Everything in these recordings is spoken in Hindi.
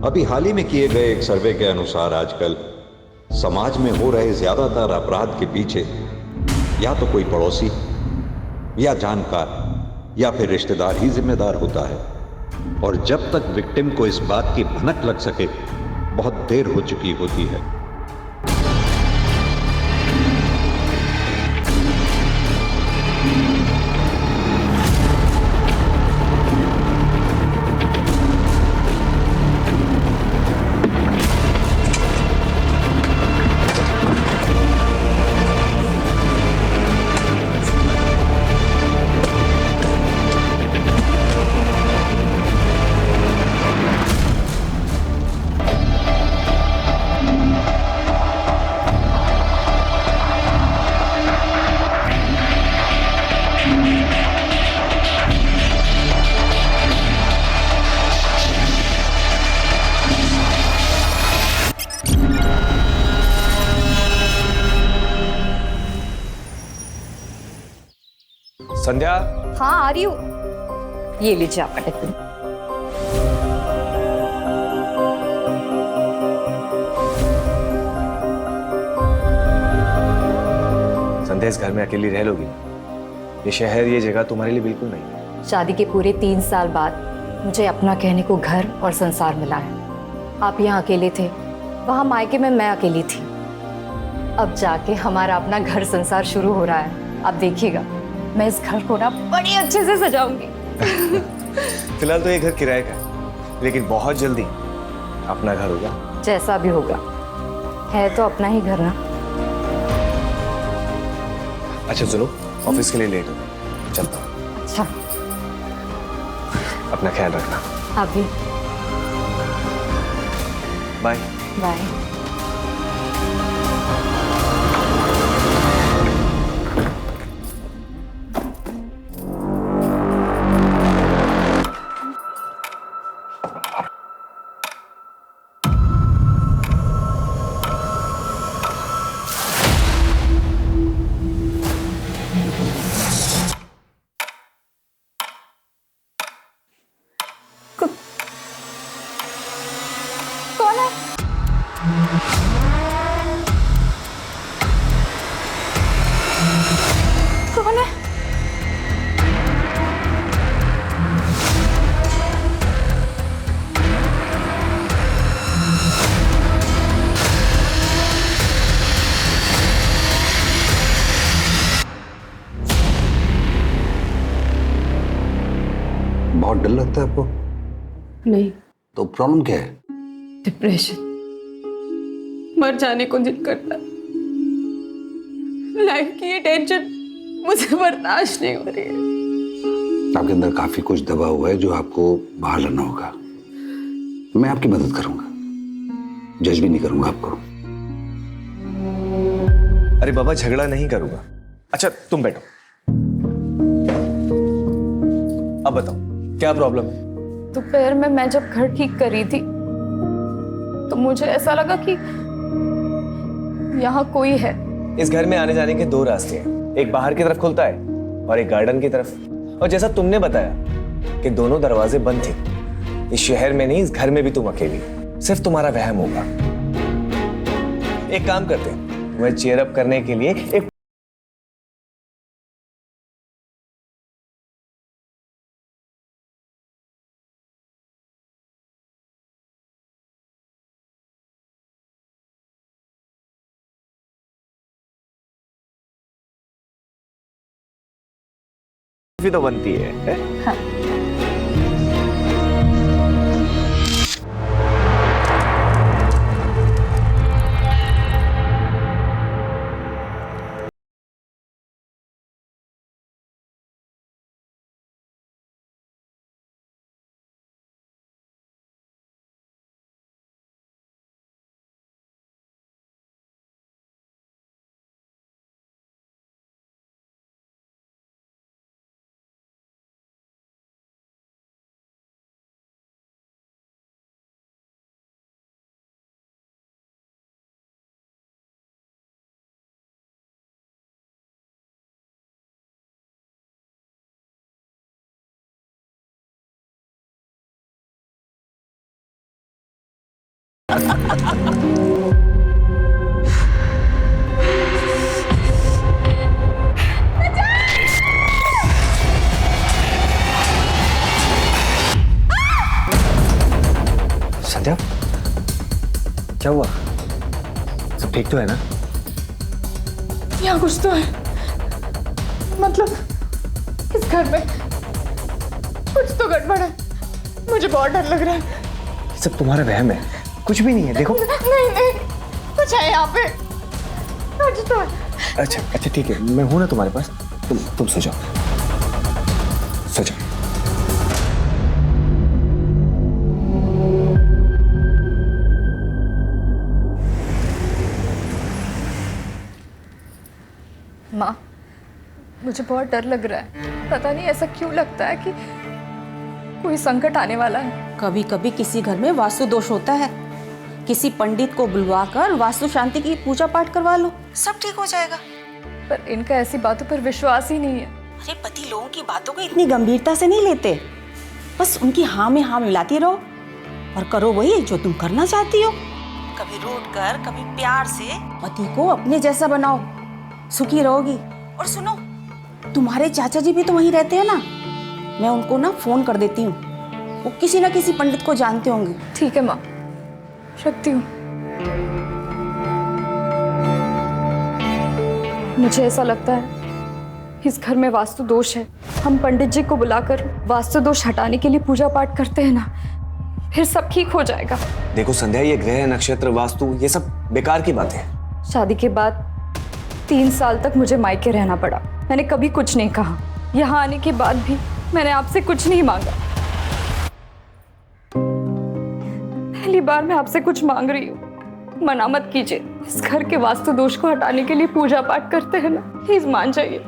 अभी हाल ही में किए गए एक सर्वे के अनुसार आजकल समाज में हो रहे ज्यादातर अपराध के पीछे या तो कोई पड़ोसी या जानकार या फिर रिश्तेदार ही जिम्मेदार होता है। और जब तक विक्टिम को इस बात की भनक लग सके, बहुत देर हो चुकी होती है। संध्या। हाँ आ रही हूँ। ये लीजिए आपका टिफिन। संध्या, इस घर में अकेली रह लोगी? ये शहर, ये जगह तुम्हारे लिए बिल्कुल नहीं है। शादी के पूरे 3 साल बाद मुझे अपना कहने को घर और संसार मिला है। आप यहाँ अकेले थे, वहाँ मायके में मैं अकेली थी। अब जाके हमारा अपना घर संसार शुरू हो रहा है। आप देखिएगा, मैं इस घर को ना बड़ी अच्छे से सजाऊंगी। फिलहाल तो ये घर किराए का है, लेकिन बहुत जल्दी अपना घर होगा। जैसा भी होगा, है तो अपना ही घर ना। अच्छा सुनो, ऑफिस के लिए लेट हो गया, चलता हूँ। अच्छा, अपना ख्याल रखना। आप भी। बाय। बाय। कौन है? कौन है? बहुत डर लगता है आपको? नहीं, तो प्रॉब्लम क्या है? डिप्रेशन। मर जाने को दिल करता है। लाइफ की ये टेंशन मुझे बर्दाश्त नहीं हो रही है। आपके अंदर काफी कुछ दबा हुआ है जो आपको बाहर लाना होगा। मैं आपकी मदद करूंगा, जज भी नहीं करूंगा आपको। अरे बाबा, झगड़ा नहीं करूंगा। अच्छा तुम बैठो। अब बताओ, क्या प्रॉब्लम है? दोपहर में मैं जब घर ठीक कर रही थी तो मुझे ऐसा लगा कि यहाँ कोई है। इस घर में आने जाने के 2 रास्ते हैं, एक बाहर की तरफ खुलता है और एक गार्डन की तरफ। और जैसा तुमने बताया कि दोनों दरवाजे बंद थे, इस शहर में नहीं, इस घर में भी तुम अकेली, सिर्फ तुम्हारा वहम होगा। एक काम करते हैं, तुम्हें चीयर अप करने के लिए एक भी तो बनती है। संध्या, क्या हुआ? सब ठीक तो है ना? यहाँ कुछ तो है, मतलब इस घर में कुछ तो गड़बड़ है। मुझे बहुत डर लग रहा है। ये सब तुम्हारा वहम है, कुछ भी नहीं है। देखो नहीं नहीं, कुछ है यहाँ पे, कुछ तो है। अच्छा अच्छा ठीक है, मैं हूं ना तुम्हारे पास। तुम सो जाओ, सो जाओ। माँ, मुझे बहुत डर लग रहा है। पता नहीं ऐसा क्यों लगता है कि कोई संकट आने वाला है। कभी कभी किसी घर में वास्तु दोष होता है, किसी पंडित को बुलवाकर वास्तु शांति की पूजा पाठ करवा लो, सब ठीक हो जाएगा। पर इनका ऐसी बातों पर विश्वास ही नहीं है। अरे पति लोगों की बातों को इतनी गंभीरता से नहीं लेते, बस उनकी हाँ में हाँ मिलाती रहो और करो वही जो तुम करना चाहती हो। कभी रूठ कर कभी प्यार से पति को अपने जैसा बनाओ, सुखी रहोगी। और सुनो, तुम्हारे चाचा जी भी तो वहीं रहते हैं ना, मैं उनको ना फोन कर देती हूँ, वो किसी ना किसी पंडित को जानते होंगे। ठीक है माँ, रखती हूँ। मुझे ऐसा लगता है इस घर में वास्तु दोष है। हम पंडित जी को बुलाकर वास्तु दोष हटाने के लिए पूजा पाठ करते हैं ना, फिर सब ठीक हो जाएगा। देखो संध्या, ये ग्रह नक्षत्र वास्तु ये सब बेकार की बात है। शादी के बाद 3 साल तक मुझे मायके रहना पड़ा। मैंने कभी कुछ नहीं कहा। यहाँ आने के बाद भी मैंने आपसे कुछ नहीं मांगा। पहली बार मैं आपसे कुछ मांग रही हूँ, मना मत कीजिए। इस घर के वास्तु दोष को हटाने के लिए पूजा पाठ करते हैं ना, प्लीज मान जाइए।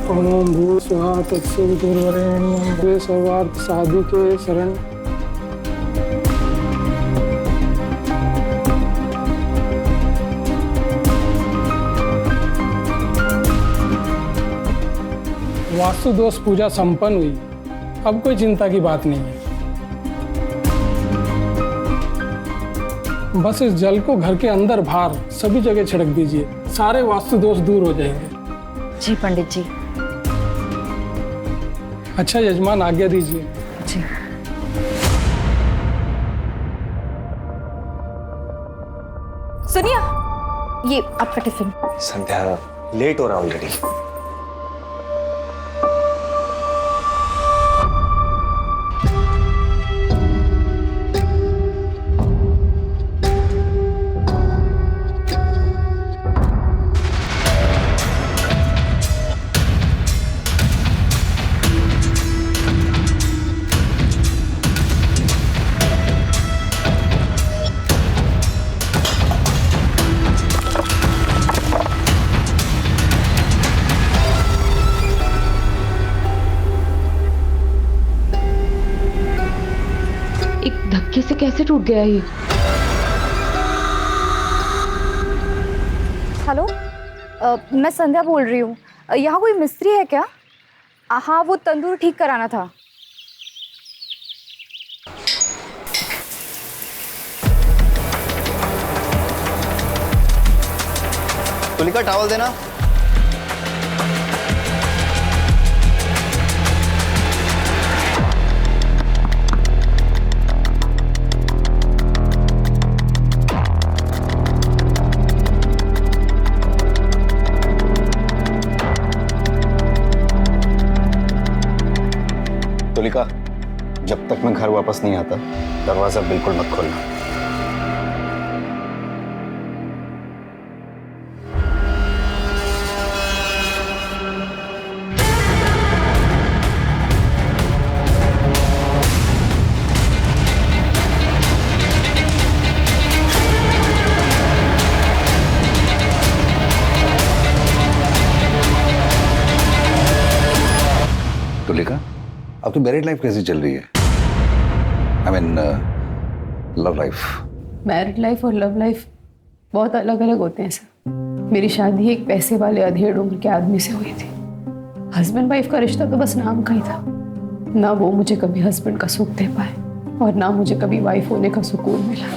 ओम भू स्वाहा तत्सवितुर्वरेण्यं भवे सर्वार्थ साधिके शरण। वास्तु दोष पूजा संपन्न हुई, अब कोई चिंता की बात नहीं है। बस इस जल को घर के अंदर बाहर सभी जगह छिड़क दीजिए, सारे वास्तु दोष दूर हो जाएंगे। जी पंडित जी। अच्छा यजमान, आज्ञा दीजिए। जी। सुनिए, ये आपका टिफिन। संध्या, लेट हो रहा ऑलरेडी। धक्के से कैसे टूट गया ये? हेलो, मैं संध्या बोल रही हूँ। यहाँ कोई मिस्त्री है क्या? हाँ, वो तंदूर ठीक कराना था। तुलिका, टॉवल देना। तुलिका, जब तक मैं घर वापस नहीं आता दरवाजा बिल्कुल मत खोलना। तुलिका, अब तो मैरिड लाइफ कैसी चल रही है? I mean love life. Married life और लव लाइफ बहुत अलग अलग होते हैं सर। मेरी शादी एक पैसे वाले अधेड़ उम्र के आदमी से हुई थी। हस्बैंड वाइफ का रिश्ता तो बस नाम का ही था। ना वो मुझे कभी हस्बैंड का सुख दे पाए और ना मुझे कभी वाइफ होने का सुकून मिला।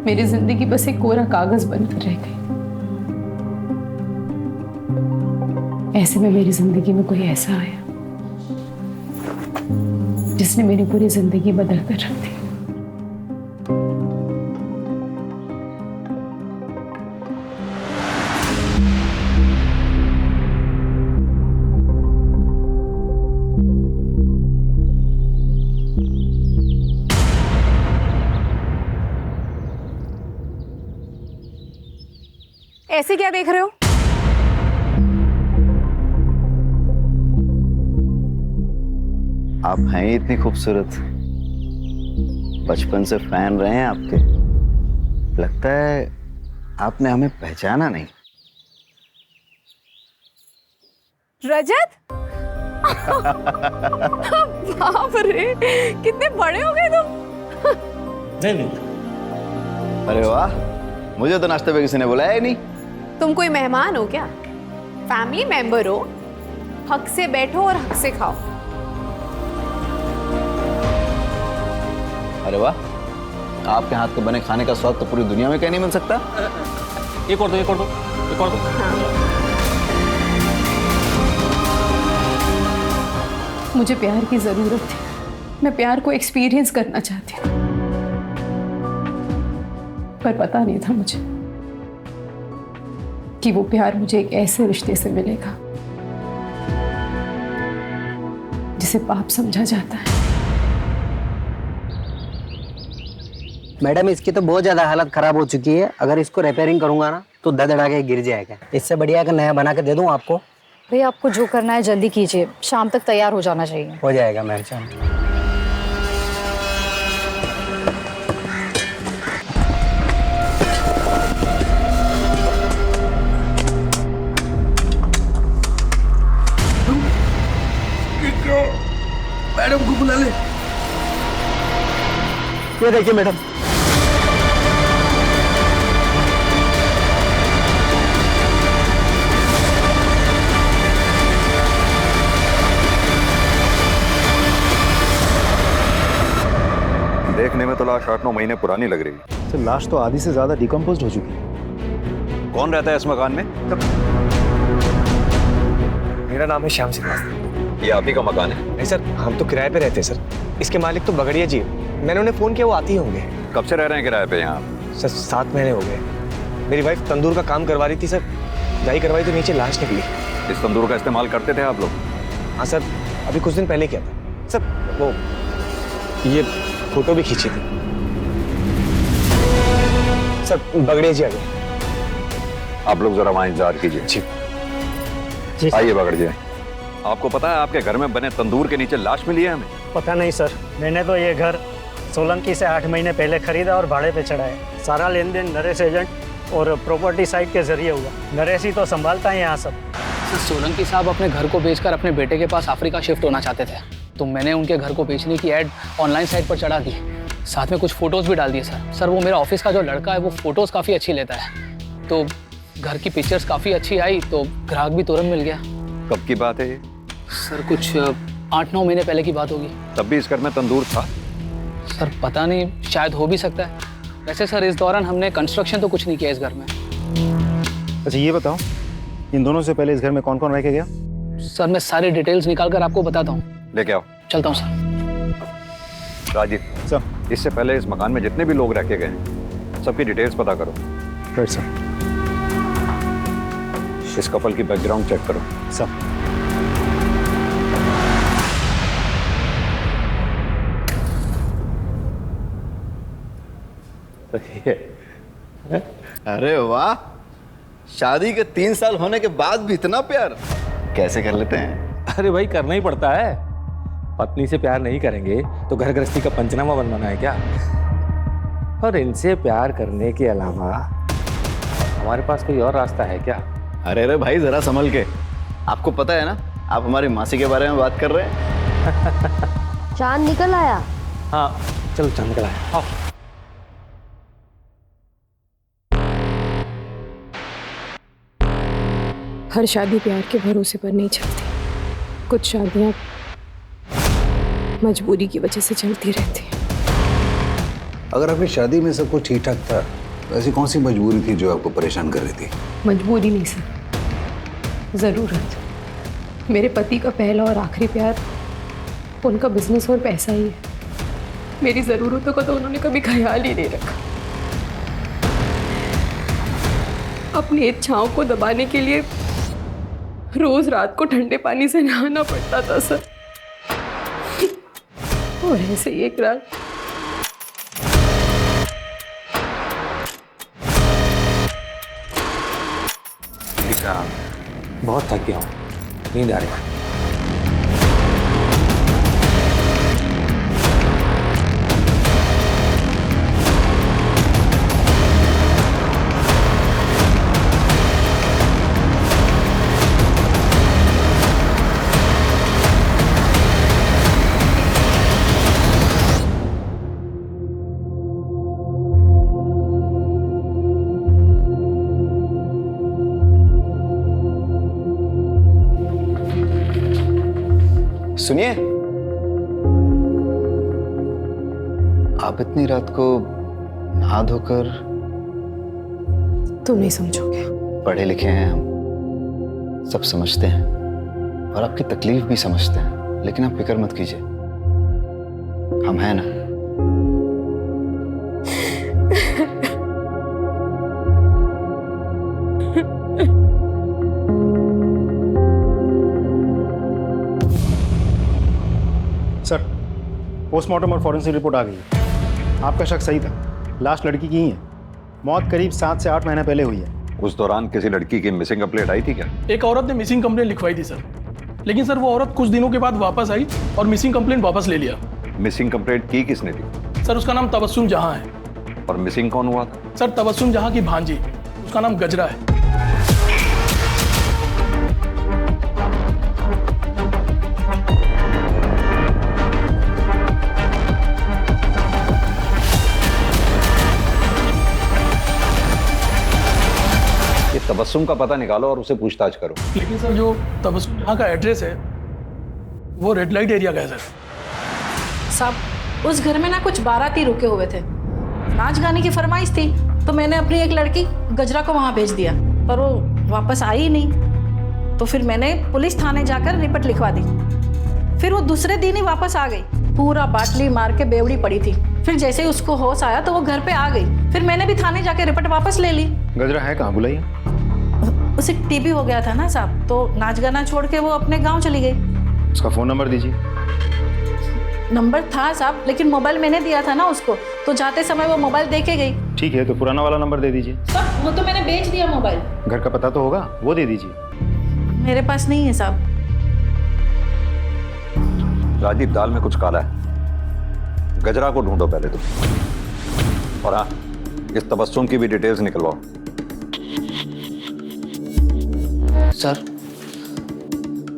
मेरी जिंदगी बस एक कोरा कागज बनकर रह गई। ऐसे में मेरी जिंदगी में कोई ऐसा आया जिसने मेरी पूरी जिंदगी बदल कर रख दी। ऐसे क्या देख रहे हो? आप हैं ही इतनी खूबसूरत, बचपन से फैन रहे हैं आपके। लगता है आपने हमें पहचाना नहीं। रजत? बाप रे, कितने बड़े हो गए तुम। नहीं। अरे वाह, मुझे तो नाश्ते पे किसी ने बुलाया ही नहीं। तुम कोई मेहमान हो क्या? फैमिली मेंबर हो। हक से बैठो और हक से खाओ। अरे वाह, आपके हाथ के बने खाने का स्वाद तो पूरी दुनिया में कहीं नहीं मिल सकता। एक और दो। मुझे प्यार की जरूरत थी। मैं प्यार को एक्सपीरियंस करना चाहती थी, पर पता नहीं था मुझे कि वो प्यार मुझे एक ऐसे रिश्ते से मिलेगा जिसे पाप समझा जाता है। मैडम, इसकी तो बहुत ज्यादा हालत खराब हो चुकी है। अगर इसको रिपेयरिंग करूंगा ना तो धड़धड़ा के गिर जाएगा। इससे बढ़िया का नया बना के दे दूं आपको। भैया आपको जो करना है जल्दी कीजिए, शाम तक तैयार हो जाना चाहिए। हो जाएगा मैम शाम। मैडम को बुला ले। ये देखिए मैडम, देखने में तो लाश 8-9 महीने पुरानी लग रही है। तो लाश तो आधी से ज्यादा डिकम्पोज हो चुकी है। कौन रहता है इस मकान में? मेरा नाम है श्याम श्रीवास्तव। ये आप ही का मकान है? नहीं सर, हम तो किराए पे रहते हैं सर। इसके मालिक तो बगड़िया जी। मैंने उन्हें फोन किया, वो आते ही होंगे। कब से रह रहे हैं किराए पे यहाँ? सर 7 महीने हो गए। मेरी वाइफ तंदूर का काम करवा रही थी सर। खुदाई करवाई तो नीचे लाश निकली। इस तंदूर का इस्तेमाल करते थे आप लोग? हाँ सर, अभी कुछ दिन पहले किया था सर। वो ये फोटो भी खींची थी सर। बगड़िया जी आ गए। आप लोग जरा वहाँ इंतजार कीजिए। जी आइए बगड़िया। आपको पता है आपके घर में बने तंदूर के नीचे लाश मिली है हमें? पता नहीं सर, मैंने तो ये घर सोलंकी से 8 महीने पहले खरीदा और भाड़े पे चढ़ा है। सारा लेन देन नरेश एजेंट और प्रॉपर्टी साइट के जरिए हुआ। नरेश ही तो संभालता है यहाँ सब। सर, सोलंकी साहब अपने घर को बेचकर अपने बेटे के पास अफ्रीका शिफ्ट होना चाहते थे, तो मैंने उनके घर को बेचने की ऐड ऑनलाइन साइट पर चढ़ा दी। साथ में कुछ फोटोज़ भी डाल दिए सर। सर, वो मेरा ऑफिस का जो लड़का है वो फ़ोटोज़ काफ़ी अच्छी लेता है, तो घर की पिक्चर्स काफ़ी अच्छी आई तो ग्राहक भी तुरंत मिल गया। कब की बात है ये? सर, कुछ 8-9 महीने पहले की बात होगी। तब भी इस घर में तंदूर था? सर पता नहीं, शायद हो भी सकता है। वैसे सर इस दौरान हमने कंस्ट्रक्शन तो कुछ नहीं किया इस घर में। अच्छा ये बताओ, इन दोनों से पहले इस घर में कौन कौन रह के गया? सर मैं सारी डिटेल्स निकाल कर आपको बताता हूँ। लेके आओ। चलता हूँ सर। राजीव सर, इससे पहले इस मकान में जितने भी लोग रह के गए हैं सबकी डिटेल्स पता करो। Right sir. इस कपल की बैकग्राउंड चेक करो। सर। अरे वाह, शादी के 3 साल होने के बाद भी इतना प्यार कैसे कर लेते हैं? अरे भाई, करना ही पड़ता है। पत्नी से प्यार नहीं करेंगे तो घर गृहस्थी का पंचनामा बनवाना है क्या? और इनसे प्यार करने के अलावा हमारे पास कोई और रास्ता है क्या? अरे अरे भाई, जरा संभल के। आपको पता है ना, आप हमारी मासी के बारे में बात कर रहे हैं। चांद निकल आया। हाँ चलो, चांद निकल आया। आओ। हर शादी प्यार के भरोसे पर नहीं चलती। कुछ शादियां मजबूरी की वजह से चलती रहती हैं। अगर आपकी शादी में सब कुछ ठीक ठाक था तो ऐसी कौन सी मजबूरी थी जो आपको परेशान कर रही थी? मजबूरी नहीं सर, ज़रूरत। मेरे पति का पहला और आखिरी प्यार उनका बिजनेस और पैसा ही है। मेरी ज़रूरतों का तो उन्होंने कभी ख्याल ही नहीं रखा। अपनी इच्छाओं को दबाने के लिए रोज रात को ठंडे पानी से नहाना पड़ता था सर। और ऐसे ही एक रात बहुत थक गया हूँ, नींद आ रही है। सुनिए, आप इतनी रात को नहा धोकर? तुम नहीं समझोगे। पढ़े लिखे हैं हम, सब समझते हैं और आपकी तकलीफ भी समझते हैं, लेकिन आप फिक्र मत कीजिए, हम हैं ना। सर, पोस्टमार्टम और फॉरेंसिक रिपोर्ट आ गई है। आपका शक सही था, लाश लड़की की ही है। मौत करीब 7 से 8 महीने पहले हुई है। उस दौरान किसी लड़की की मिसिंग कंप्लेंट आई थी क्या? एक औरत ने मिसिंग कंप्लेंट लिखवाई थी सर, लेकिन सर वो औरत कुछ दिनों के बाद वापस आई और मिसिंग कंप्लेंट वापस ले लिया। मिसिंग कंप्लेंट की किसने थी? सर उसका नाम तबस्सुम जहां है। और मिसिंग कौन हुआ था? सर तबस्सुम जहां की भांजी, उसका नाम गजरा है। तबस्सुम का पता निकालो और उसे पूछताछ करो। लेकिन सर जो तबस्सुम जहां का एड्रेस है वो रेड लाइट एरिया का है सर। साहब, उस घर में ना कुछ बाराती रुके हुए थे, नाच गाने की फरमाइश थी, तो मैंने अपनी एक लड़की गजरा को वहां भेज दिया, पर वो वापस आई ही नहीं। तो फिर मैंने पुलिस थाने जाकर रिपोर्ट लिखवा दी। फिर वो दूसरे दिन ही वापस आ गई, पूरा बाटली मार के बेवड़ी पड़ी थी। फिर जैसे ही उसको होश आया तो वो घर पे आ गई। फिर मैंने भी थाने जाके रिपोर्ट वापस ले ली। गजरा है कहाँ, बुलाइए। उसे टीबी हो गया था ना साहब, तो नाच गाना छोड़ के वो अपने गांव चली गई। उसका फोन नंबर दीजिए। नंबर था साहब, लेकिन मोबाइल मैंने दिया था ना उसको, तो जाते समय वो मोबाइल दे के गई। ठीक है, तो पुराना वाला नंबर दे दीजिए। साहब वो तो मैंने बेच दिया मोबाइल। घर का पता तो होगा, वो दे दीजिए। मेरे पास नहीं है साहब। राजीव, दाल में कुछ काला है, गजरा को ढूंढो पहले तो। और हाँ, इस तबस्सुम की भी डिटेल्स निकलवाओ।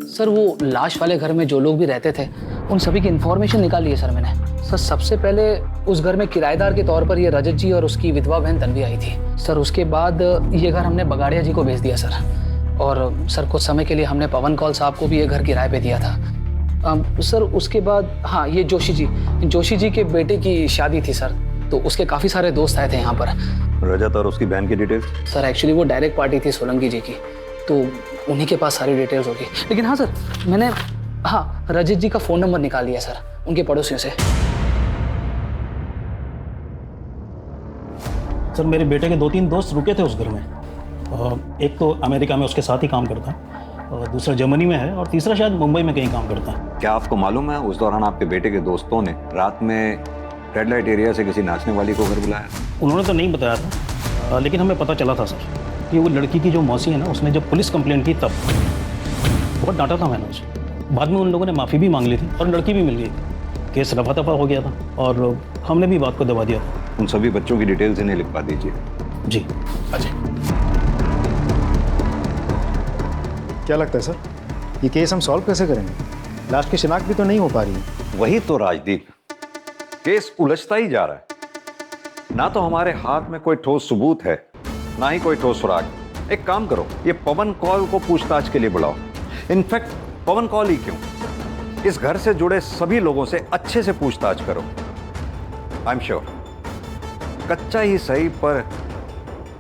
सर वो लाश वाले घर में जो लोग भी रहते थे उन सभी की इंफॉर्मेशन निकाली है सर मैंने। सर सबसे पहले उस घर में किराएदार के तौर पर ये रजत जी और उसकी विधवा बहन तन्वी आई थी सर। उसके बाद ये घर हमने बगाड़िया जी को बेच दिया सर। और सर कुछ समय के लिए हमने पवन कौल साहब को भी ये घर किराए पे दिया था सर। उसके बाद हाँ, ये जोशी जी के बेटे की शादी थी सर, तो उसके काफ़ी सारे दोस्त आए थे यहाँ पर। रजत और उसकी बहन की डिटेल्स? सर एक्चुअली वो डायरेक्ट पार्टी थी सोलंकी जी की, तो उन्हीं के पास सारी डिटेल्स होगी। लेकिन हाँ सर, मैंने हाँ रजत जी का फ़ोन नंबर निकाल लिया सर उनके पड़ोसियों से। सर मेरे बेटे के 2-3 दोस्त रुके थे उस घर में। एक तो अमेरिका में उसके साथ ही काम करता है, और दूसरा जर्मनी में है, और तीसरा शायद मुंबई में कहीं काम करता है। क्या आपको मालूम है उस दौरान आपके बेटे के दोस्तों ने रात में रेड लाइट एरिया से किसी नाचने वाली को घर बुलाया? उन्होंने तो नहीं बताया था, लेकिन हमें पता चला था सर कि वो लड़की की जो मौसी है ना, उसने जब पुलिस कंप्लेंट की तब बहुत डांटा था मैंने उसे। बाद में उन लोगों ने माफ़ी भी मांग ली थी और लड़की भी मिल गई थी। केस रफा दफा हो गया था और हमने भी बात को दबा दिया था। उन सभी बच्चों की डिटेल्स इन्हें लिखवा दीजिए। जी। अजय, क्या लगता है सर, ये केस हम सॉल्व कैसे करेंगे? लाश की शिनाख्त भी तो नहीं हो पा रही है। वही तो राजदीप, केस उलझता ही जा रहा है। ना तो हमारे हाथ में कोई ठोस सबूत है, ना ही कोई ठोस सुराग। एक काम करो, ये पवन कौल को पूछताछ के लिए बुलाओ। इनफैक्ट पवन कौल ही क्यों, इस घर से जुड़े सभी लोगों से अच्छे से पूछताछ करो। आई एम श्योर कच्चा ही सही पर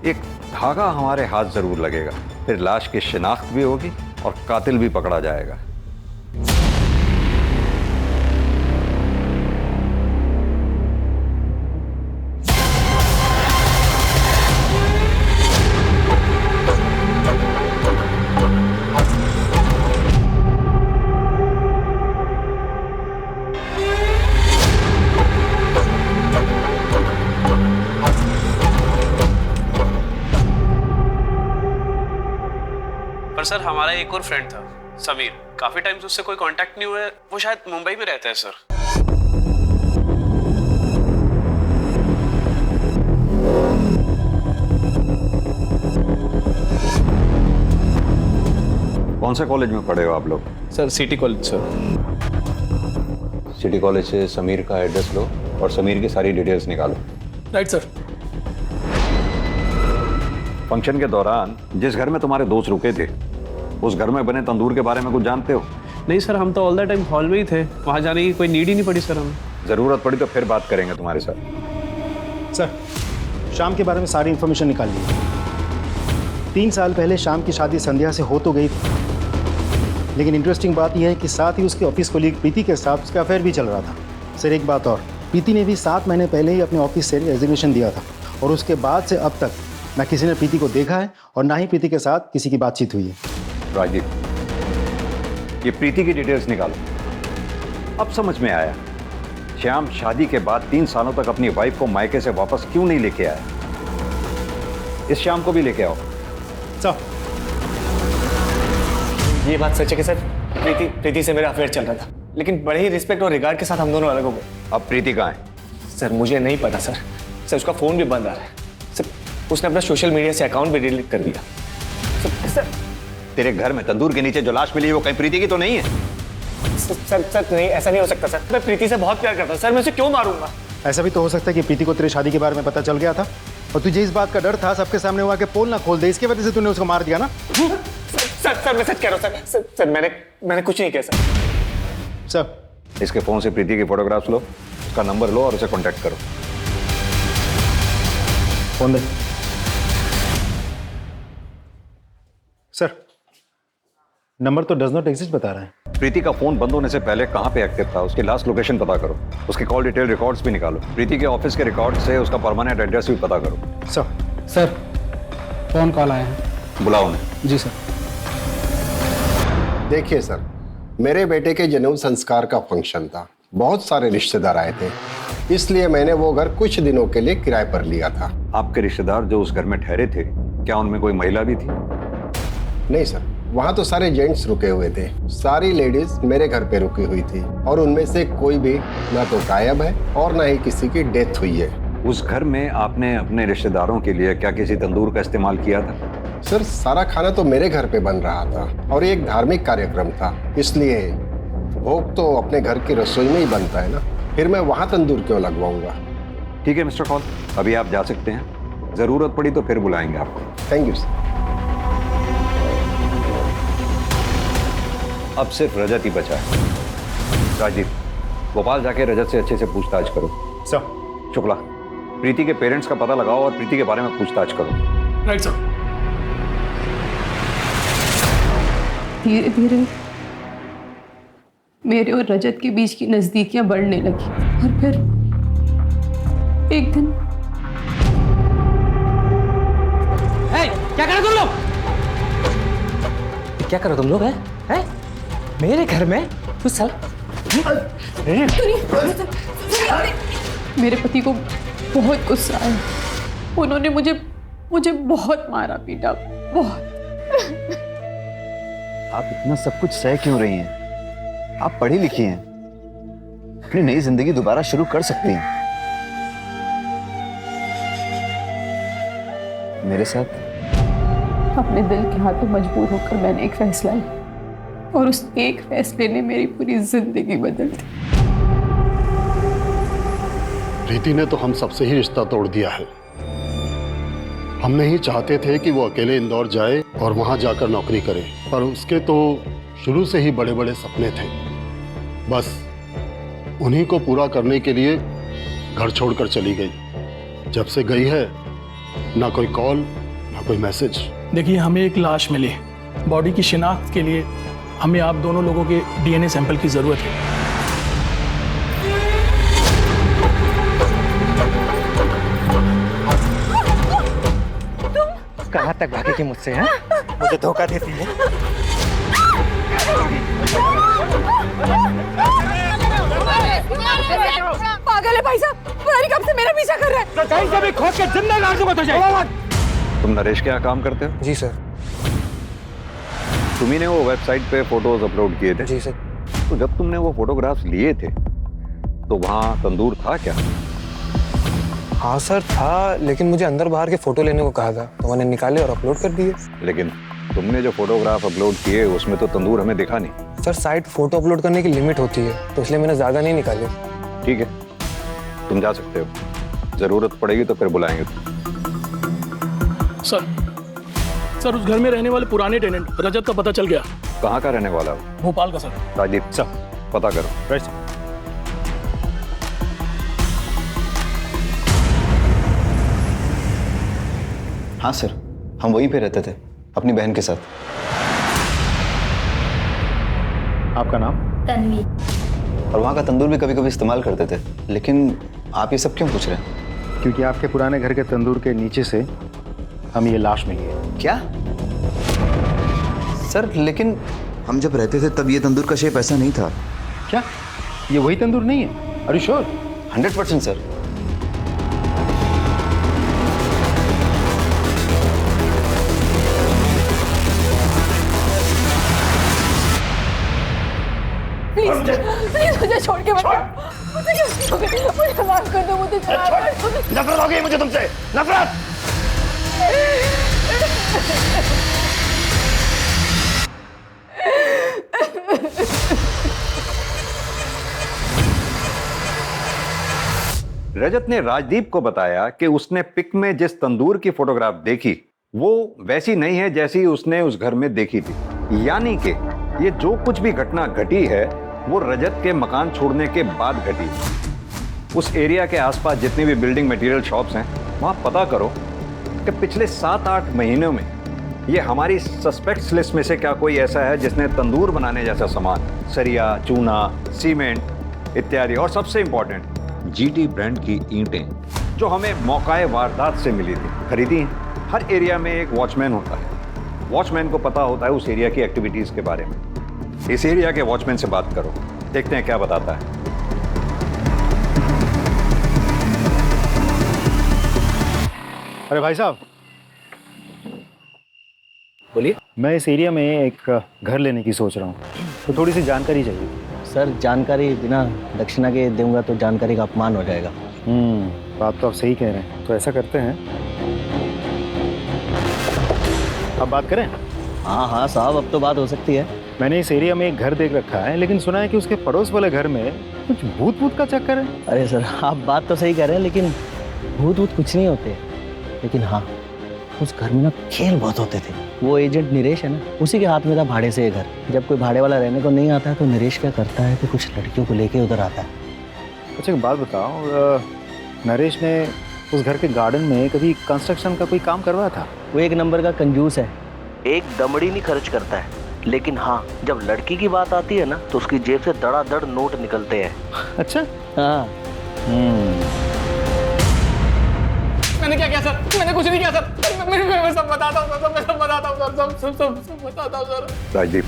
एक धागा हमारे हाथ जरूर लगेगा, फिर लाश की शिनाख्त भी होगी और कातिल भी पकड़ा जाएगा। पर सर हमारा एक और फ्रेंड था समीर, काफी टाइम से उससे कोई कांटेक्ट नहीं हुआ है। वो शायद मुंबई में रहता है सर। कौन से कॉलेज में पढ़े हो आप लोग? Sir city college sir. City college से समीर का एड्रेस लो और समीर की सारी डिटेल्स निकालो। Right sir. फंक्शन के दौरान जिस घर में तुम्हारे दोस्त रुके थे, उस घर में बने तंदूर के बारे में कुछ जानते हो? नहीं सर, हम तो ऑल द टाइम हॉल में ही थे, वहां जाने की कोई नीड ही नहीं पड़ी सर हमें। जरूरत पड़ी तो फिर बात करेंगे तुम्हारे साथ। सर, शाम के बारे में सारी इन्फॉर्मेशन निकाल ली। 3 साल पहले शाम की शादी संध्या से हो तो गई थी, लेकिन इंटरेस्टिंग बात यह है कि साथ ही उसके ऑफिस कोलीग प्रीति के साथ उसका अफेयर भी चल रहा था। सर एक बात और, प्रीति ने भी 7 महीने पहले ही अपने ऑफिस से रेजिग्नेशन दिया था और उसके बाद से अब तक ना किसी ने प्रीति को देखा है और ना ही प्रीति के साथ किसी की बातचीत हुई है। राजीव, ये प्रीति की डिटेल्स निकालो। अब समझ में आया श्याम शादी के बाद 3 सालों तक अपनी वाइफ को मायके से वापस क्यों नहीं लेके आया। इस श्याम को भी लेके आओ। सर, ये बात सच है कि सर प्रीति से मेरा अफेयर चल रहा था, लेकिन बड़े ही रिस्पेक्ट और रिगार्ड के साथ हम दोनों अलग हो गए। अब प्रीति कहाँ है? सर मुझे नहीं पता सर। सर उसका फोन भी बंद आ रहा है सर। उसने अपना सोशल मीडिया से अकाउंट भी डिलीट कर दिया। सर तेरे घर में तंदूर के नीचे जो लाश मिली है वो कहीं प्रीति की तो नहीं है? सर नहीं, ऐसा नहीं हो सकता सर। मैं प्रीति से बहुत प्यार करता हूँ सर, मैं उसे क्यों मारूंगा? ऐसा भी तो हो सकता है कि प्रीति को तेरी शादी के बारे में पता चल गया था और तुझे इस बात का डर था सबके सामने हुआ कि पोल ना खोल दे, इसकी वजह से तूने उसको मार दिया ना? सर मैं सच कह रहा हूँ सर। मैंने कुछ नहीं किया सर। सर इसके फोन से प्रीति की फोटोग्राफ्स लो, उसका नंबर लो और उसे कांटेक्ट करो। फोन दे। सर नंबर तो डज नॉट एग्जिस्ट बता रहा है। प्रीति का फोन बंद होने से पहले कहां पे एक्टिव था, उसकी लास्ट लोकेशन पता करो, उसके कॉल डिटेल रिकॉर्ड्स भी निकालो, प्रीति के ऑफिस के रिकॉर्ड से उसका परमानेंट एड्रेस भी पता करो। सर फोन कॉल आया है, बुलाओ उन्हें। जी सर। देखिए सर, मेरे बेटे के जनेऊ संस्कार का फंक्शन था, बहुत सारे रिश्तेदार आए थे, इसलिए मैंने वो घर कुछ दिनों के लिए किराए पर लिया था। आपके रिश्तेदार जो उस घर में ठहरे थे, क्या उनमें कोई महिला भी थी? नहीं सर, वहाँ तो सारे जेंट्स रुके हुए थे, सारी लेडीज मेरे घर पे रुकी हुई थी और उनमें से कोई भी ना तो गायब है और ना ही किसी की डेथ हुई है। उस घर में आपने अपने रिश्तेदारों के लिए क्या किसी तंदूर का इस्तेमाल किया था? सर सारा खाना तो मेरे घर पे बन रहा था और ये एक धार्मिक कार्यक्रम था, इसलिए भोग तो अपने घर की रसोई में ही बनता है ना, फिर मैं वहाँ तंदूर क्यों लगवाऊंगा। ठीक है मिस्टर कौल, अभी आप जा सकते हैं, जरूरत पड़ी तो फिर बुलाएंगे आपको। Thank you sir. अब सिर्फ रजत ही बचा है। राजीव, भोपाल जाके रजत से अच्छे से पूछताछ करो। सर। शुक्ला, प्रीति के पेरेंट्स का पता लगाओ और प्रीति के बारे में पूछताछ करो। Right sir. धीरे धीरे मेरे और रजत के बीच की नजदीकियां बढ़ने लगी और फिर एक दिन क्या कर रहे तुम लोग? क्या करो तुम लोग? हैं? मेरे घर में कुछ साल मेरे पति को बहुत गुस्सा आया। उन्होंने मुझे बहुत मारा पीटा, बहुत। आप इतना सब कुछ सह क्यों रही हैं? आप पढ़ी लिखी हैं, अपनी नई जिंदगी दोबारा शुरू कर सकती हैं। मेरे साथ अपने दिल के हाथों मजबूर होकर मैंने एक फैसला लिया और उस एक फैसले ने मेरी पूरी जिंदगी बदल दी। प्रीति ने तो हम सबसे ही रिश्ता तोड़ दिया है, हम नहीं चाहते थे कि वो अकेले इंदौर जाए और वहां जाकर नौकरी करे, पर उसके तो शुरू से ही बड़े बड़े सपने थे। बस उन्हीं को पूरा करने के लिए घर छोड़कर चली गई। जब से गई है ना कोई कॉल ना कोई मैसेज। देखिए, हमें एक लाश मिली। बॉडी की शिनाख्त के लिए हमें आप दोनों लोगों के डीएनए सैंपल की जरूरत है। कहाँ तक भागेगी मुझसे? हैं? मुझे धोखा देती है। पागल है भाई साहब, पता नहीं कब से मेरा पीछा कर रहा है। कहीं से भी खोद के जिंदा गाड़ दूंगा तुझे। तुम नरेश के यहाँ काम करते हो? जी सर। तुम्ही ने वो वेबसाइट पे फोटोज अपलोड किए थे? जी सर। तो जब तुमने वो फोटोग्राफ्स लिए थे तो वहाँ तंदूर था क्या? हाँ सर था, लेकिन मुझे अंदर बाहर के फोटो लेने को कहा था तो मैंने निकाले और अपलोड कर दिए। लेकिन तुमने जो फोटोग्राफ अपलोड किए उसमें तो तंदूर हमें दिखा नहीं। सर साइट फोटो अपलोड करने की लिमिट होती है तो इसलिए मैंने ज्यादा नहीं निकाले। ठीक है, तुम जा सकते हो। जरूरत पड़ेगी तो फिर बुलाएंगे। सर उस घर में रहने वाले पुराने टेनेंट रजत का पता चल गया। कहाँ का रहने वाला हो? भोपाल का सर। राजदीप सर पता करो। Right sir. हाँ सर, हम वहीं पे रहते थे अपनी बहन के साथ। आपका नाम? तन्वी। और वहाँ का तंदूर भी कभी कभी इस्तेमाल करते थे। लेकिन आप ये सब क्यों पूछ रहे हैं? क्योंकि आपके पुराने घर के तंदूर के नीचे से हमें ये लाश मिली है। क्या सर? लेकिन हम जब रहते थे तब ये तंदूर का शेप ऐसा नहीं था। क्या ये वही तंदूर नहीं है? Are you sure? 100% sir. Please मुझे छोड़ के मत जाओ। मुझे माफ कर दो। मुझे नफरत हो गई मुझे तुमसे, नफरत। रजत ने राजदीप को बताया कि उसने पिक में जिस तंदूर की फोटोग्राफ देखी वो वैसी नहीं है जैसी उसने उस घर में देखी थी। यानी कि ये जो कुछ भी घटना घटी है वो रजत के मकान छोड़ने के बाद घटी। उस एरिया के आसपास जितनी भी बिल्डिंग मटेरियल शॉप्स हैं वहां पता करो कि पिछले 7-8 महीनों में ये हमारी सस्पेक्ट्स लिस्ट में से क्या कोई ऐसा है जिसने तंदूर बनाने जैसा सामान, सरिया, चूना, सीमेंट इत्यादि, और सबसे इंपॉर्टेंट जीटी ब्रांड की ईंटें जो हमें मौकाए वारदात से मिली थी, खरीदी हैं। हर एरिया में एक वॉचमैन होता है। वॉचमैन को पता होता है उस एरिया की एक्टिविटीज के बारे में। इस एरिया के वॉचमैन से बात करो, देखते हैं क्या बताता है। अरे भाई साहब, बोलिए। मैं इस एरिया में एक घर लेने की सोच रहा हूँ, तो थोड़ी सी जानकारी चाहिए। सर जानकारी बिना दक्षिणा के दूंगा तो जानकारी का अपमान हो जाएगा। बात तो आप सही कह रहे हैं। तो ऐसा करते हैं, अब बात करें? हाँ हाँ साहब, अब तो बात हो सकती है। मैंने इस एरिया में एक घर देख रखा है, लेकिन सुना है कि उसके पड़ोस वाले घर में कुछ भूत का चक्कर है। अरे सर आप बात तो सही कह रहे हैं, लेकिन भूत कुछ नहीं होते। लेकिन हाँ, उस घर में ना खेल बहुत होते थे। वो एजेंट नरेश है ना, उसी के हाथ में था भाड़े से ये घर। जब कोई भाड़े वाला रहने को नहीं आता है तो नरेश क्या करता है कि कुछ लड़कियों को लेके उधर आता है। अच्छा एक बात बताओ, नरेश ने उस घर के गार्डन में कभी कंस्ट्रक्शन का कोई काम करवाया था? वो एक नंबर का कंजूस है, एक दमड़ी नहीं खर्च करता है। लेकिन हाँ, जब लड़की की बात आती है ना तो उसकी जेब से धड़ाधड़ नोट निकलते हैं। अच्छा। हाँ। मैंने क्या किया सर? मैंने कुछ नहीं किया सर। मैं सब बताता हूँ सर, मैं सब बताता हूँ सर, सब बताता हूँ सर। राजदीप,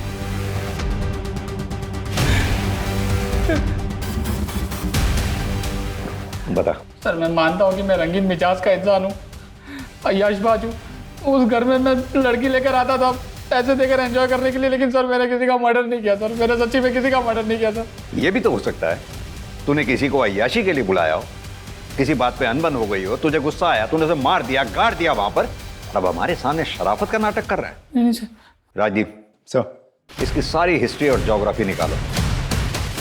बता। सर मैं मानता हूँ कि मैं रंगीन मिजाज का इंसान हूँ, अय्याशबाज हूँ। उस घर में मैं लड़की लेकर आता था पैसे देकर एंजॉय करने के लिए, लेकिन सर मैंने किसी का मर्डर नहीं किया सर। मैंने सच्ची में किसी का मर्डर नहीं किया सर। ये भी तो हो सकता है तूने किसी को अय्याशी के लिए बुलाया हो, किसी बात पे अनबन हो गई हो, तुझे गुस्सा आया, तूने उसे मार दिया, गाड़ दिया वहां पर, अब हमारे सामने शराफत का नाटक कर रहा है। नहीं सर। राजदीप सर, इसकी सारी हिस्ट्री और ज्योग्राफी निकालो।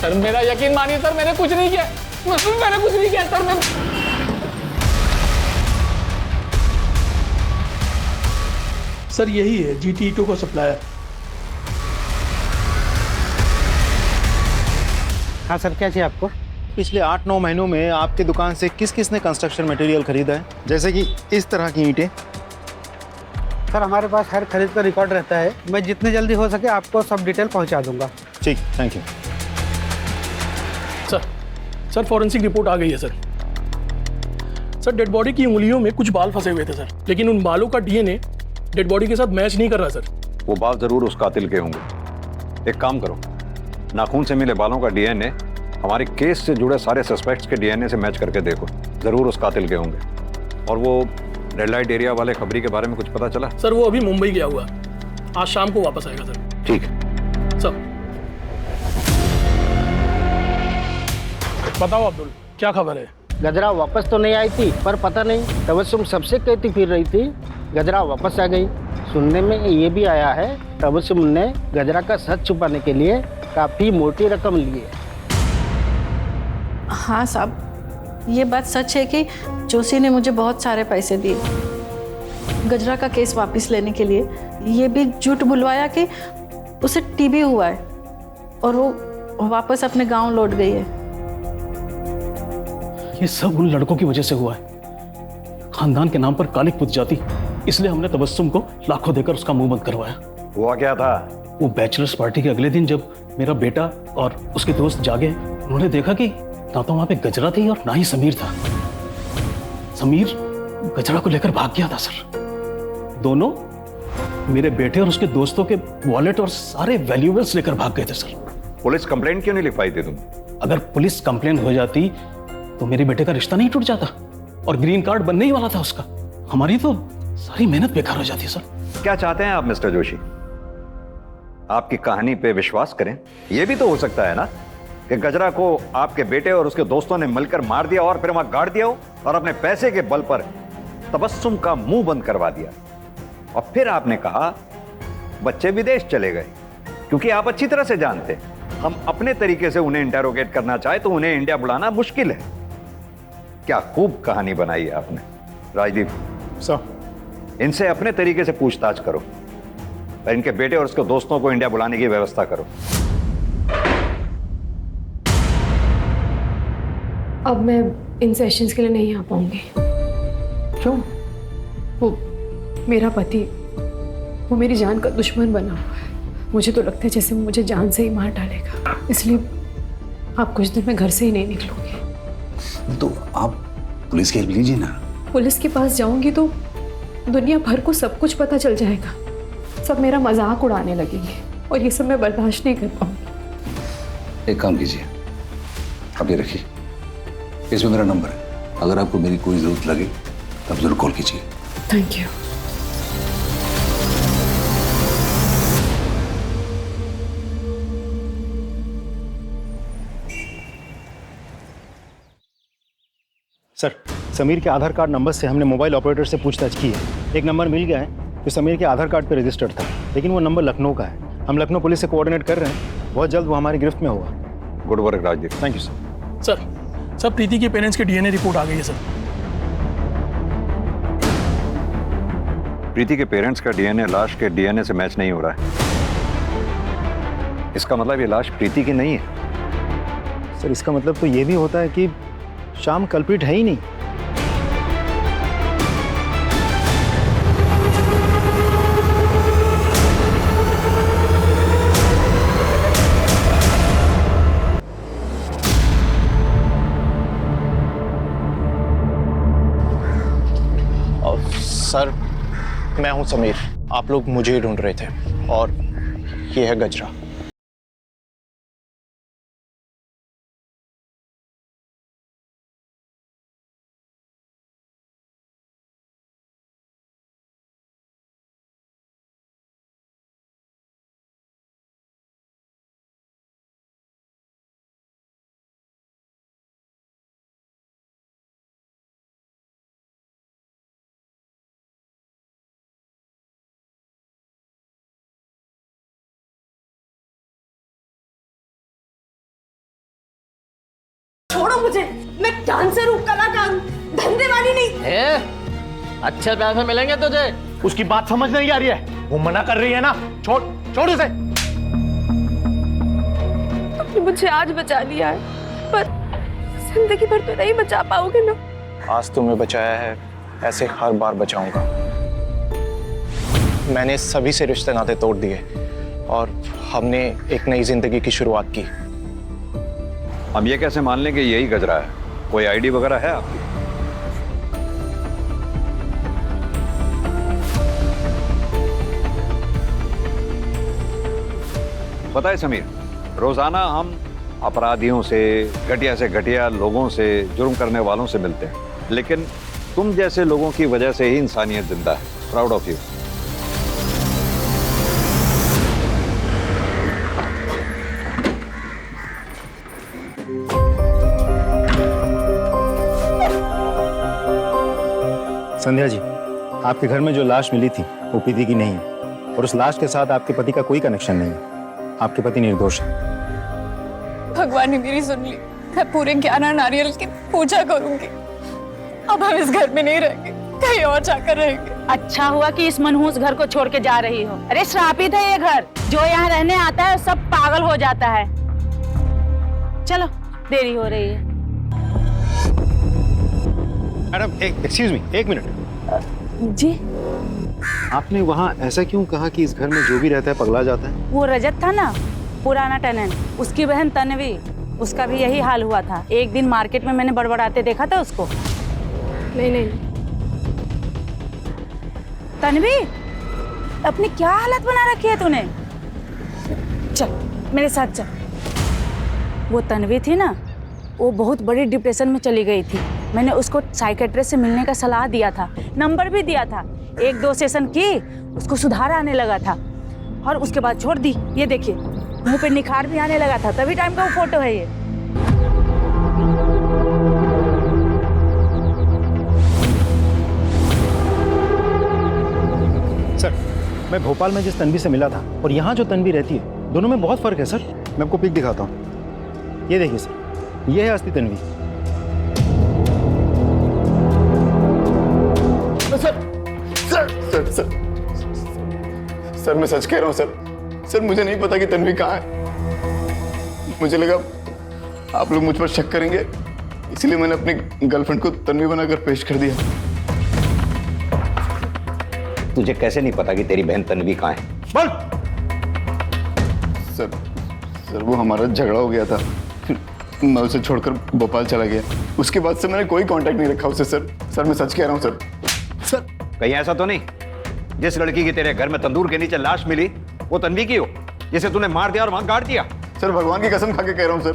सर मेरा यकीन मानिए सर, मैंने कुछ नहीं किया। मैंने कुछ नहीं किया सर। सर यही है GT2 का सप्लायर। हाँ सर, क्या चाहिए आपको? पिछले 8-9 महीनों में आपकी दुकान से किस किस ने कंस्ट्रक्शन मटेरियल खरीदा है, जैसे कि इस तरह की ईंटें? सर हमारे पास हर खरीद का रिकॉर्ड रहता है, मैं जितने जल्दी हो सके आपको सब डिटेल पहुंचा दूंगा। ठीक, thank you. Sir forensic report आ गई है सर। सर डेड बॉडी की उंगलियों में कुछ बाल फंसे हुए थे सर, लेकिन उन बालों का DNA डेड बॉडी के साथ मैच नहीं कर रहा सर। वो बाल जरूर उस कातिल के होंगे। एक काम करो, नाखून से मिले बालों का DNA हमारे केस से जुड़े सारे सस्पेक्ट्स के DNA से मैच करके देखो, जरूर उस कातिल के होंगे। और वो रेड लाइट एरिया वाले खबरी के बारे में कुछ पता चला? सर वो अभी मुंबई गया हुआ, आज शाम को वापस आएगा सर। ठीक है सर। बताओ अब्दुल, क्या खबर है? गजरा वापस तो नहीं आई थी, पर पता नहीं तबस्सुम सबसे कहती फिर रही थी गजरा वापस आ गई। सुनने में ये भी आया है तबस्सुम ने गजरा का सच छुपाने के लिए काफी मोटी रकम ली है। हाँ साहब, ये बात सच है कि जोशी ने मुझे बहुत सारे पैसे दिए गजरा का केस वापस लेने के लिए। ये भी झूठ बुलवाया कि उसे TB हुआ है और वो वापस अपने गांव लौट गई है। ये सब उन लड़कों की वजह से हुआ है। खानदान के नाम पर कालिक पुत जाती, इसलिए हमने तबस्सुम को लाखों देकर उसका मुंह बंद करवाया। हुआ क्या था? वो बैचलर्स पार्टी के अगले दिन जब मेरा बेटा और उसके दोस्त जागे, उन्होंने देखा कि ना तो वहां पे गजरा थी और ना ही समीर था। समीर गजरा को लेकर भाग गया था सर। दोनों मेरे बेटे और उसके दोस्तों के वॉलेट और सारे वैल्यूएबल्स लेकर भाग गए थे सर। पुलिस कंप्लेंट क्यों नहीं लिखवाई थी तुम? अगर पुलिस कंप्लेंट हो जाती तो मेरे बेटे का रिश्ता नहीं टूट जाता और ग्रीन कार्ड बनने ही वाला था उसका। हमारी तो सारी मेहनत बेकार हो जाती है सर। क्या चाहते हैं आप मिस्टर जोशी? आपकी कहानी पे विश्वास करें? यह भी तो हो सकता है ना कि गजरा को आपके बेटे और उसके दोस्तों ने मिलकर मार दिया और फिर वहां गाड़ दिया हो और अपने पैसे के बल पर तबस्सुम का मुंह बंद करवा दिया। और फिर आपने कहा बच्चे विदेश चले गए, क्योंकि आप अच्छी तरह से जानते हैं हम अपने तरीके से उन्हें इंटेरोगेट करना चाहे तो उन्हें इंडिया बुलाना मुश्किल है। क्या खूब कहानी बनाई है आपने। राजदीप सर, इनसे अपने तरीके से पूछताछ करो और इनके बेटे और उसके दोस्तों को इंडिया बुलाने की व्यवस्था करो। अब मैं इन सेशंस के लिए नहीं आ पाऊंगी। क्यों? वो मेरा पति, वो मेरी जान का दुश्मन बना हुआ है। मुझे तो लगता है जैसे वो मुझे जान से ही मार डालेगा, इसलिए आप कुछ दिन में घर से ही नहीं निकलूंगी। तो आप पुलिस की हेल्प लीजिए ना। पुलिस के पास जाऊंगी तो दुनिया भर को सब कुछ पता चल जाएगा, सब मेरा मजाक उड़ाने लगेंगे और ये सब मैं बर्दाश्त नहीं कर पाऊंगी। एक काम कीजिए, आप ये रखिए, इसमें मेरा नंबर है, अगर आपको मेरी कोई जरूरत लगे तब जरूर कॉल कीजिए। Thank you. सर, समीर के आधार कार्ड नंबर से हमने मोबाइल ऑपरेटर से पूछताछ की है। एक नंबर मिल गया है जो समीर के आधार कार्ड पर रजिस्टर्ड था, लेकिन वो नंबर लखनऊ का है। हम लखनऊ पुलिस से कोऑर्डिनेट कर रहे हैं, बहुत जल्द वो हमारी गिरफ्त में होगा। Good work Rajdeep. Thank you sir. Sir Preeti के पेरेंट्स की DNA रिपोर्ट आ गई है सर। प्रीति के पेरेंट्स का DNA लाश के DNA से मैच नहीं हो रहा है। इसका मतलब ये लाश प्रीति की नहीं है। सर, इसका मतलब तो ये भी होता है कि श्याम कल्प्रिट है ही नहीं। सर, मैं हूं समीर। आप लोग मुझे ही ढूंढ रहे थे और ये है गजरा। छोड़ो मुझे, मैं डांसर हूँ, कलाकार हूँ, धंधे वाली नहीं। अच्छे पैसे मिलेंगे तुझे, उसकी बात समझ नहीं आ रही है, वो मना कर रही है ना। छोड़ छोड़ उसे। तुमने मुझे आज बचा लिया है, पर जिंदगी भर तो नहीं बचा पाओगे ना। आज तुम्हें बचाया है, ऐसे हर बार बचाऊंगा। मैंने सभी से रिश्ते नाते तोड़ दिए और हमने एक नई जिंदगी की शुरुआत की। हम ये कैसे मान लें कि यही गजरा है? कोई आईडी वगैरह है आपकी? पता है समीर, रोजाना हम अपराधियों से, घटिया लोगों से, जुर्म करने वालों से मिलते हैं, लेकिन तुम जैसे लोगों की वजह से ही इंसानियत जिंदा है। Proud of you. Sandhya ji, आपके घर में जो लाश मिली थी वो पति की नहीं है, और उस लाश के साथ आपके पति का कोई कनेक्शन नहीं है। आपके पति निर्दोष है। भगवान ने मेरी सुन ली। मैं पूरे 11 नारियल की पूजा करूंगी। अब हम इस घर में नहीं रहेंगे, कहीं और जाकर रहेंगे। अच्छा हुआ कि इस मनहूस घर को छोड़ के जा रही हो। अरे श्रापित है ये घर, जो यहाँ रहने आता है सब पागल हो जाता है। चलो, देरी हो रही है। मैडम, एक्सक्यूज मी, एक मिनट। जी, आपने वहाँ ऐसा क्यों कहा कि इस घर में जो भी रहता है पगला जाता है? वो रजत था ना, पुराना टेनेंट, उसकी बहन तन्वी, उसका भी यही हाल हुआ था। एक दिन मार्केट में मैंने बड़बड़ाते देखा था उसको। नहीं। तन्वी, अपनी क्या हालत बना रखी है तूने? चल मेरे साथ चल। वो तन्वी थी ना, वो बहुत बड़ी डिप्रेशन में चली गई थी। मैंने उसको साइकेट्रिस्ट से मिलने का सलाह दिया था, नंबर भी दिया था। 1-2 सेशन की, उसको सुधार आने लगा था, और उसके बाद छोड़ दी। ये देखिए, मुंह पे निखार भी आने लगा था। तभी टाइम का वो फोटो है ये। सर, मैं भोपाल में जिस तन्वी से मिला था और यहाँ जो तन्वी रहती है, दोनों में बहुत फर्क है सर। मैं आपको पिक दिखाता हूँ। ये देखिए सर, ये है असली तन्वी। सर मैं सच कह रहा हूँ सर। सर मुझे नहीं पता कि तन्वी कहाँ है। मुझे लगा आप लोग मुझ पर शक करेंगे, इसलिए मैंने अपनी गर्लफ्रेंड को तन्वी बनाकर पेश कर दिया। तुझे कैसे नहीं पता कि तेरी बहन तन्वी कहाँ है? बोल। सर वो हमारा झगड़ा हो गया था, फिर मैं उसे छोड़कर भोपाल चला गया। उसके बाद से मैंने कोई कांटेक्ट नहीं रखा उससे सर। सर मैं सच कह रहा हूँ सर। कहीं ऐसा तो नहीं जिस लड़की की तेरे घर में तंदूर के नीचे लाश मिली वो तन्वी की हो, जिसे तूने मार दिया और वहां गाड़ दिया? सर भगवान की कसम खा के कह रहा हूँ सर।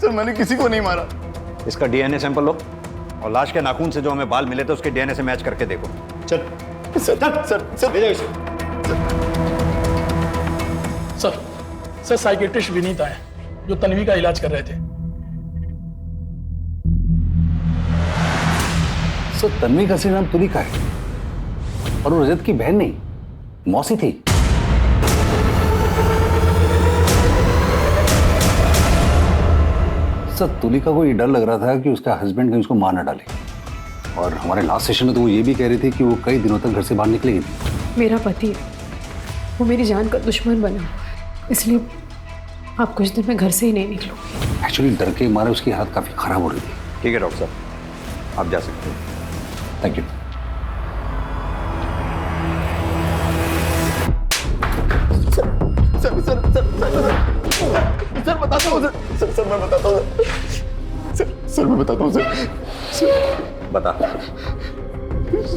सर मैंने किसी को नहीं मारा। इसका डीएनए सैंपल लो और लाश के नाखून से जो हमें बाल मिले थे उसके डीएनए से मैच करके देखो। चल सर ले जाओ इसे। सर साइकेट्रिस्ट विनीत आए जो तन्वी का इलाज कर रहे थे। सर, तन्वी का असली नाम तुलिका है और वो रजत की बहन नहीं, मौसी थी। सर, तुलिका को ये डर लग रहा था कि उसका हस्बैंड कहीं उसको मार न डाले, और हमारे लास्ट सेशन में तो वो ये भी कह रही थी कि वो कई दिनों तक घर से बाहर निकलेगी थी। मेरा पति, वो मेरी जान का दुश्मन बना, इसलिए आप कुछ दिन में घर से ही नहीं निकलूंगी। एक्चुअली डर के मारे उसकी हालत काफी खराब हो रही थी। ठीक है डॉक्टर साहब, आप जा सकते हैं। Thank you. सर बताता हूँ सर मैं बताता हूँ सर मैं बताता हूँ सर। बता।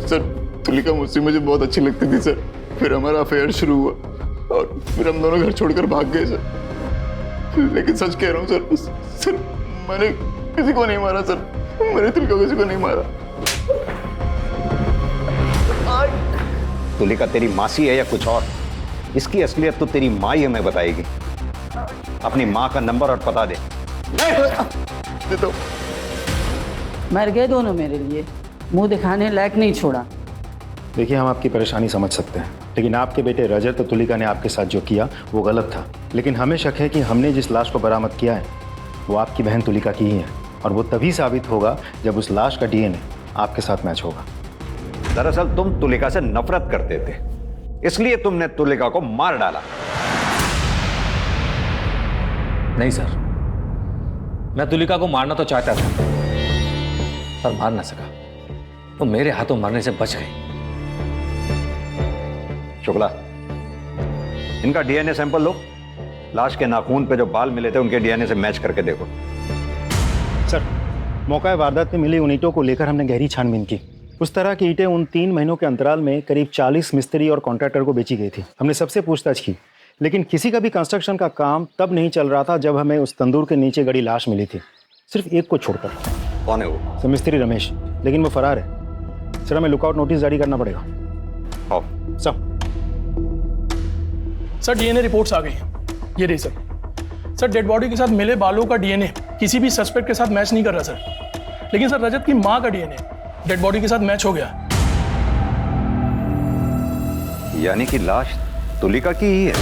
सर तुलिका मुझे बहुत अच्छी लगती थी सर। फिर हमारा अफेयर शुरू हुआ और फिर हम दोनों घर छोड़कर भाग गए सर। लेकिन सच कह रहा हूँ सर मैंने किसी को नहीं मारा सर। मैंने तुलिका को किसी को नहीं मारा। तुलिका तेरी मासी है या कुछ और? इसकी असलियत तो तेरी माँ ही हमें बताएगी। अपनी माँ का नंबर और पता दे। तो मर गए दोनों मेरे लिए, मुंह दिखाने लायक नहीं छोड़ा। देखिए, हम आपकी परेशानी समझ सकते हैं, लेकिन आपके बेटे रजत और तुलिका ने आपके साथ जो किया वो गलत था। लेकिन हमें शक है कि हमने जिस लाश को बरामद किया है वो आपकी बहन तुलिका की ही है, और वो तभी साबित होगा जब उस लाश का डीएनए आपके साथ मैच होगा। दरअसल तुम तुलिका से नफरत करते थे, इसलिए तुमने तुलिका को मार डाला। नहीं सर, मैं तुलिका को मारना तो चाहता था पर मार ना सका। वो मेरे हाथों मरने से बच गई। शुक्ला, इनका डीएनए सैंपल लो। लाश के नाखून पे जो बाल मिले थे उनके डीएनए से मैच करके देखो। सर, मौका वारदात में मिली उन ईंटों को लेकर हमने गहरी छानबीन की। उस तरह की ईंटें उन 3 महीनों के अंतराल में करीब 40 मिस्त्री और कॉन्ट्रैक्टर को बेची गई थी। हमने सबसे पूछताछ की, लेकिन किसी का भी कंस्ट्रक्शन का काम तब नहीं चल रहा था जब हमें उस तंदूर के नीचे गड़ी लाश मिली थी, सिर्फ एक को छोड़कर। कौन है वो? सर, मिस्त्री रमेश, लेकिन वो फरार है। सर, हमें लुकआउट नोटिस जारी करना पड़ेगा। आओ। सर डीएनए रिपोर्ट्स आ गई हैं, ये रही सर। सर डेड बॉडी के साथ मिले बालों का डीएनए किसी भी सस्पेक्ट के साथ मैच नहीं कर रहा सर, लेकिन सर रजत की मां का डीएनए डेड बॉडी के साथ मैच हो गया। यानी कि लाश तुलिका की ही है।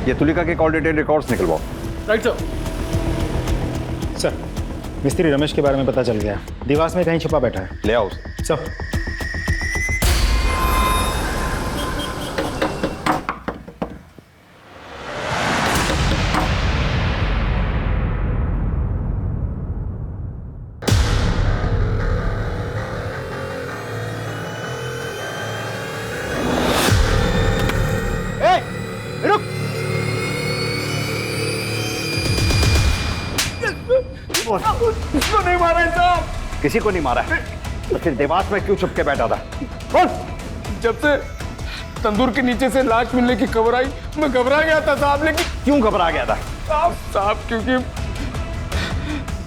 ये तुलिका के कॉल डिटेल रिकॉर्ड्स निकलवाओ। Right sir. सर, मिस्त्री रमेश के बारे में पता चल गया, दीवार में कहीं छुपा बैठा है। ले आओ सर। किसको नहीं मारा है साहब? किसी को नहीं मारा है, तो फिर देवास में क्यों छुप के बैठा था? बोल। जब से तंदूर के नीचे से लाश मिलने की खबर आई, मैं घबरा गया था साहब। लेकिन क्यों घबरा गया था? साहब क्योंकि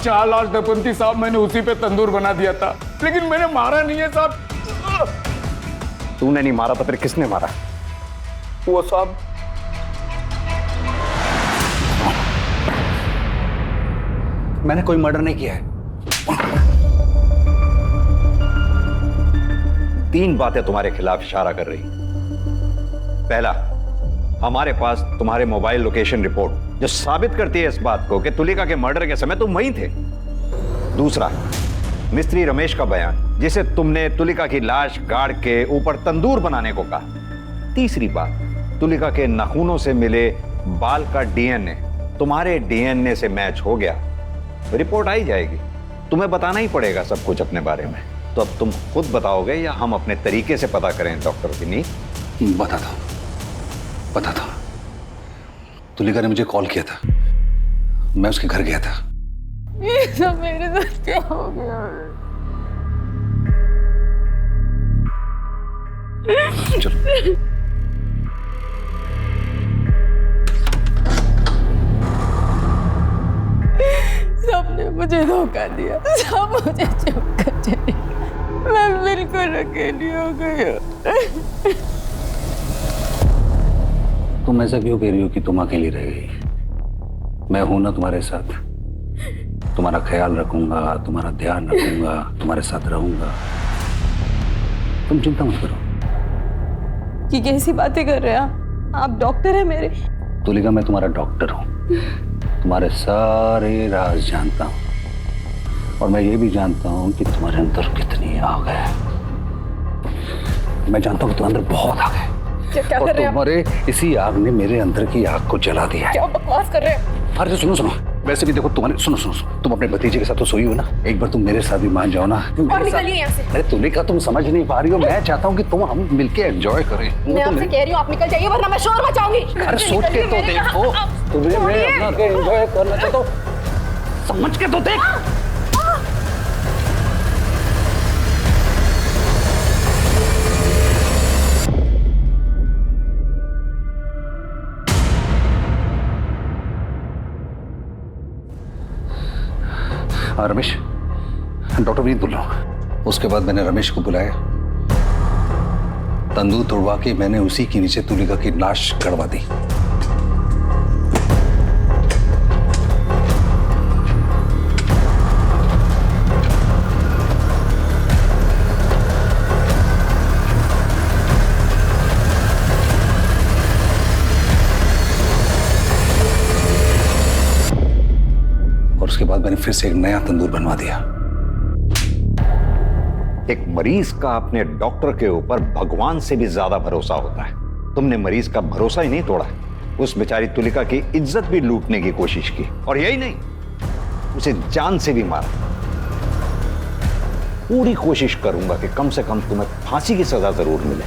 4 लाश दफन थी साहब, मैंने उसी पे तंदूर बना दिया था, लेकिन मैंने मारा नहीं है साहब। तूने नहीं मारा तो फिर किसने मारा? वो साहब मैंने कोई मर्डर नहीं किया है। 3 बातें तुम्हारे खिलाफ इशारा कर रही। पहला, हमारे पास तुम्हारे मोबाइल लोकेशन रिपोर्ट जो साबित करती है इस बात को कि तुलिका के मर्डर के समय तुम वहीं थे। दूसरा, मिस्त्री रमेश का बयान जिसे तुमने तुलिका की लाश गाड़ के ऊपर तंदूर बनाने को कहा। तीसरी बात, तुलिका के नाखूनों से मिले बाल का डीएनए तुम्हारे डीएनए से मैच हो गया। रिपोर्ट आई जाएगी, तुम्हें बताना ही पड़ेगा सब कुछ अपने बारे में। तो अब तुम खुद बताओगे या हम अपने तरीके से पता करें डॉक्टर विनीत? बताता हूं। तुलिका ने मुझे कॉल किया था, मैं उसके घर गया था। ये सब मेरे साथ क्या हो गया? चलो। सबने मुझे धोखा दिया, सब मुझे चुप कर चले। मैं बिल्कुल अकेली हो गई हूँ। तुम ऐसा क्यों कह रही हो कि तुम अकेली रह गई? मैं हूं ना तुम्हारे साथ, तुम्हारा ख्याल रखूंगा, तुम्हारा ध्यान रखूंगा, तुम्हारे साथ रहूंगा। तुम चिंता मत करो। कि कैसी बातें कर रहे हैं आप? डॉक्टर है मेरे। तुलिका, मैं तुम्हारा डॉक्टर हूं, तुम्हारे सारे राज जानता हूं, और मैं ये भी जानता हूं कि तुम्हारे अंदर कितनी आग है। मैं जानता हूं कि तुम्हारे अंदर बहुत आग है। क्या कर रहे हैं? तुम्हारे इसी आग ने मेरे अंदर की आग को जला दिया है। क्या बकवास कर रहे हैं? अरे सुनो, वैसे भी देखो तुम्हारे सुनो, तुम अपने भतीजे के साथ तो सोई हो ना, एक बार तुम मेरे साथ भी मान जाओ ना। और निकलिए यहाँ से। अरे तुलिका, तुम समझ नहीं पा रही हो, मैं चाहता हूँ कि तुम हम मिलके एंजॉय करें। मैं आपसे कह रही हूँ आप निकल जाइए वरना मैं शोर मचाऊंगी। अरे सोच के तो देखो, तुम्हें मैं अपना के एंजॉय करना चाहता हूँ, समझ के तो देख। रमेश, डॉक्टर विनीत बोल रहा हूँ। उसके बाद मैंने रमेश को बुलाया, तंदूर तोड़वा के मैंने उसी के नीचे तुलिका की लाश गड़वा दी। उसके बाद मैंने फिर से एक नया तंदूर बनवा दिया। एक मरीज का अपने डॉक्टर के ऊपर भगवान से भी ज्यादा भरोसा होता है। तुमने मरीज का भरोसा ही नहीं तोड़ा, उस बेचारी तुलिका की इज्जत भी लूटने की कोशिश की, और यही नहीं, उसे जान से भी मारा। पूरी कोशिश करूंगा कि कम से कम तुम्हें फांसी की सजा जरूर मिले।